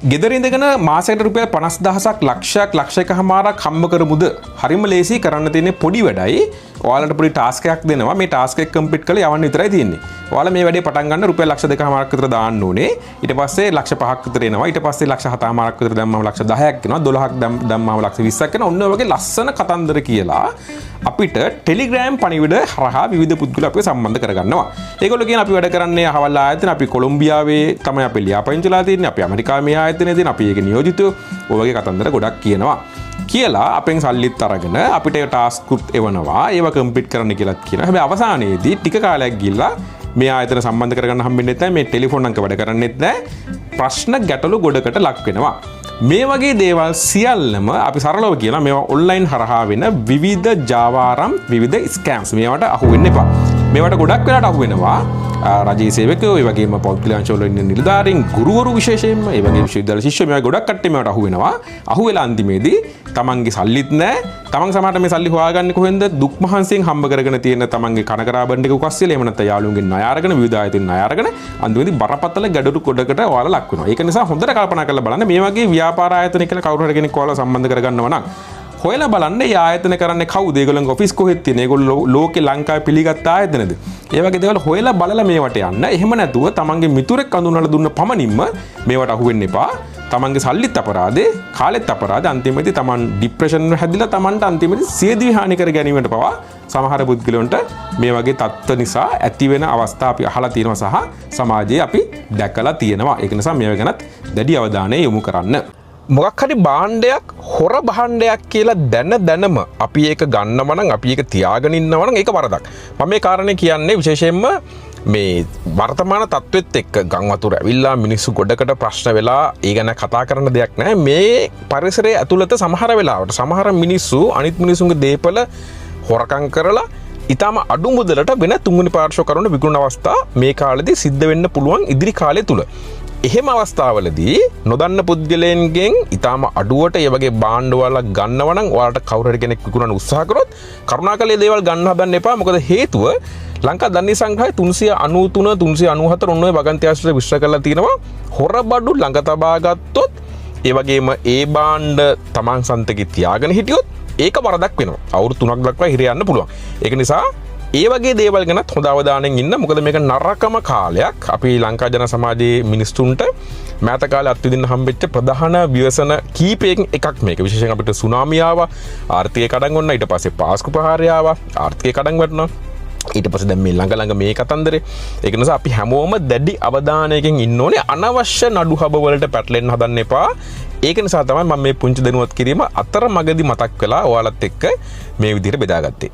ගෙදර ඉඳගෙන මාසෙකට රුපියල් 50000ක් ලක්ෂයක් හමාරක් හම්බ කරමුද? හරිම ලේසි කරන්න තියෙන්නේ පොඩි වැඩයි. ඔයාලට පොඩි ටාස්ක් එකක් දෙනවා. මේ ටාස්ක් එක කම්ප්ලීට් කරලා යවන්න විතරයි තියෙන්නේ. ඔයාලා මේ වැඩේ පටන් ගන්න රුපියල් 2,00,000ක් විතර දාන්න ඕනේ. ඊට පස්සේ 5,00,000ක් විතර එනවා. ඊට පස්සේ 7,00,000ක් විතර දැම්මම 10,00,000ක් එනවා. 12ක් දැම්මම 20,000ක් එනවා. ඔන්න ඔය වගේ ලස්සන කතන්දර කියලා අපිට ටෙලිග්‍රෑම් පණිවිඩ හරහා විවිධ පුද්ගලයෝ අපිව සම්බන්ධ කරගන්නවා. ඒගොල්ලෝ කියන අපි වැඩ කරන්නේ අහවල් ආයතන, අපි කොලොම්බියාවේ තමයි අපි ලියාපදිංචිලා තියෙන්නේ, අපි ඇමරිකාවේ මේ ආයතනයේ තියෙන, අපි ඒක නියෝජිතයෝ. ඔය වගේ කතන්දර ගොඩක් කියනවා. කියලා අපෙන් සල්ලිත් අරගෙන අපිට ටාස්කුත් එවනවා. ඒව කම්ප්ලීට් කරන්න කියලාත් කියනවා. හැබැයි අවසානයේදී ටික කාලයක් ගිහිල්ලා මේ ආයතන සම්බන්ධ කරගන්න හම්බෙන්නේ නැහැ. මේ ටෙලිෆෝන් අංක වැඩ කරන්නේත් නැහැ. ප්‍රශ්න ගැටලු ගොඩකට ලක් වෙනවා. මේ වගේ දේවල් සියල්ලම අපි සරලව කියනවා මේවා ඔන්ලයින් හරහා වෙන විවිධ ජාවාරම් විවිධ ස්කෑම්ස්. මේවට අහු වෙන්න එපා. මේවට ගොඩක් වෙලාට අහු වෙනවා රජයේ සේවකයෝ, ඒ වගේම පෞද්ගලික අංශවල ඉන්න නිලධාරීන්, ගුරුවරු විශේෂයෙන්ම, ඒ වගේ විශ්වවිද්‍යාල ශිෂ්‍යයෝ මේවා ගොඩක් කට්ටිය මේවට අහු වෙනවා. අහු වෙලා අන්තිමේදී තමන්ගේ සල්ලිත් නැහැ. තමන් සමහරට මේ සල්ලි හොයාගන්නේ කොහෙන්ද? දුක් මහන්සියෙන් හම්බ කරගෙන තියෙන තමන්ගේ කනකරාබන් ටික උකස් වෙලා එහෙම නැත්නම් යාළුවන්ගෙන් ණය අරගෙන විවිධ ආයතන ණය අරගෙන අන්තිමේදී බරපතල ගැටලු කොටකට ඔයාලා ලක් වෙනවා. ඒක නිසා හොඳට කල්පනා කරලා බලන්න මේ වගේ ව්‍යාපාර ආයතන කියලා කවුරු හරි කෙනෙක් ඔයාලා සම්බන්ධ කරගන්නවා නම් හොයලා බලන්න මේ ආයතන කරන්නේ කවුද? ඒගොල්ලෝගේ ඔෆිස් කොහෙද තියෙන්නේ? ඒගොල්ලෝ ලෝකේ ලංකාවේ පිළිගත් ආයතනද? ඒ වගේ දේවල් හොයලා බලලා මේවට යන්න. එහෙම නැතුව තමන්ගේ මිතුරෙක් අඳුනලා දුන්න පමණින්ම මේවට අහු වෙන්න එපා. තමන්ගේ සල්ලිත් අපරාධේ, කාලෙත් අපරාධේ. අන්තිමේදී තමන් ડિප්‍රෙෂන් එක හැදිලා තමන්ට අන්තිමේදී සියදිවි හානි කර ගැනීමට පවා සමහර පුද්ගලයන්ට මේ වගේ තත්ත්ව නිසා ඇති වෙන අවස්ථා අපි අහලා තියෙනවා සහ සමාජයේ අපි දැකලා තියෙනවා. ඒක නිසා මේව ගැනත් දැඩි අවධානය යොමු කරන්න. මොකක් හරි භාණ්ඩයක් හොර භාණ්ඩයක් කියලා දැනම අපි ඒක ගන්නව නම්, අපි ඒක තියාගෙන ඉන්නව නම් ඒක වරදක්. මම මේ කාරණේ කියන්නේ විශේෂයෙන්ම මේ වර්තමාන තත්ත්වෙත් එක්ක ගම් වතුර ඇවිල්ලා මිනිස්සු ගොඩකට ප්‍රශ්න වෙලා ඒ ගැන කතා කරන දෙයක් නැහැ. මේ පරිසරයේ ඇතුළත සමහර වෙලාවට සමහර මිනිස්සු අනිත් මිනිසුන්ගේ දේපල හොරකම් කරලා ඊටම අඩු මුදලට වෙන තුන්වෙනි පාර්ශ්ව කරුණ විකුණන අවස්ථා මේ කාලෙදී සිද්ධ වෙන්න පුළුවන් ඉදිරි කාලය තුල. එහෙම අවස්ථාවලදී නොදන්න පුද්ගලයන්ගෙන් ඊටම අඩුවට ඒ වගේ භාණ්ඩ වල ගන්නව නම් ඔයාලට කවුරු හරි කෙනෙක් විකුණන්න උත්සාහ කරොත් කරුණාකරලා මේ දේවල් ගන්න හදන්න එපා. මොකද හේතුව ලංකා දන්නේ සංග්‍රහය 393 394 ඔන්න ඔය වගන්තියාස්ත්‍රය විශ්ල කරලා තියෙනවා. හොරබඩු ළඟ තබා ගත්තොත් ඒ වගේම ඒ භාණ්ඩ තමන් සන්තකේ තියාගෙන හිටියොත් ඒක වරදක් වෙනවා. අවුරුදු 3ක් දක්වා හිර යන්න පුළුවන්. ඒක නිසා ඒ වගේ දේවල් ගැනත් හොඳ අවධානයෙන් ඉන්න. මොකද මේක නරකම කාලයක්. අපි ලංකා ජන සමාජයේ මිනිස්සුන්ට මෑත කාලේ අත්විඳින්න හම්බෙච්ච ප්‍රධාන ව්‍යසන කීපයකින් එකක් මේක. විශේෂයෙන් අපිට සුනාමිය ආවා, ආර්ථිකය කඩන් වුණා, ඊට පස්සේ පාස්කු ප්‍රහාරය ආවා, ආර්ථිකය කඩන් වැටුණා. ඊට පස්සේ දැන් මේ ළඟ මේ කතන්දරේ. ඒක නිසා අපි හැමෝම දැඩි අවධානයකින් ඉන්න ඕනේ. අනවශ්‍ය නඩු හබ වලට පැටලෙන්න හදන්න එපා. ඒක නිසා තමයි මම මේ පුංචි දැනුවත් කිරීම අතරමඟදී මතක් වෙලා ඔයාලත් එක්ක මේ විදිහට බෙදාගත්තේ.